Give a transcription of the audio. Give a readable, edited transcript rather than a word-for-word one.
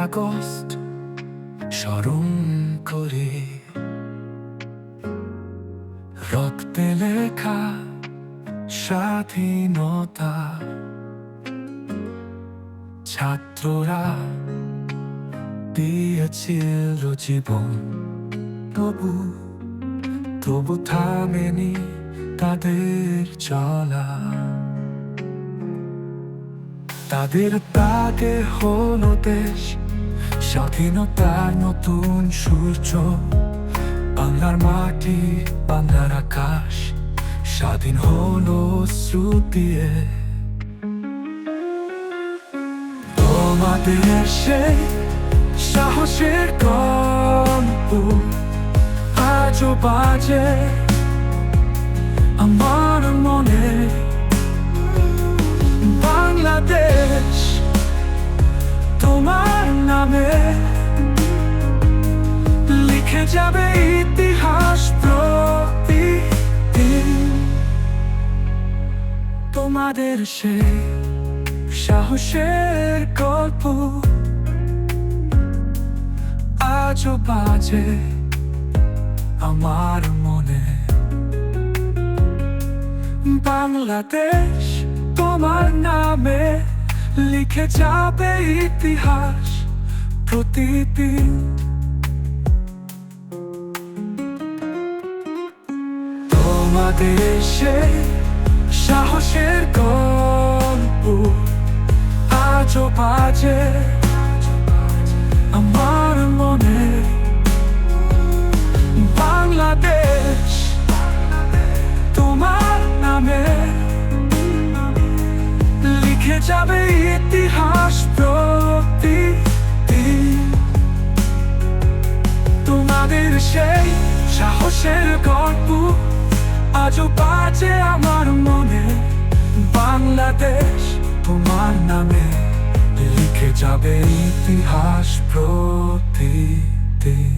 August স্মরণ করে, রক্তে লেখা স্বাধীনতা। ছাত্ররা দিয়েছিল জীবন, তবু থামেনি তাদের চলা। তাদের তাকে হলো দেশ, স্বাধীনতার নতুন সূর্য। বাংলার মাটি, বাংলার আকাশ স্বাধীন হলো শ্রুতিয়ে। তোমাদের সেই সাহসের গল্প আজও বাজে আমার মনে। বাংলাদেশ তোমার নামে লিখে যাবে ইতিহাস প্রতিদিন। তোমাদের সেই সাহসের গল্প আজও বাজে আমার মনে। বাংলাদেশ তোমার নামে লিখে যাবে ইতিহাস প্রতিদিন। তোমাদের সেই সাহসের গল্প আজও বাজে আমার মনে। বাংলাদেশ তোমার নামে লিখে যাবে ইতিহাস প্রতিদিন। তোমাদের সেই সাহসের গল্প আজও বাজে আমার মনে। বাংলাদেশ তোমার নামে লিখে যাবে ইতিহাস প্রতিদিন।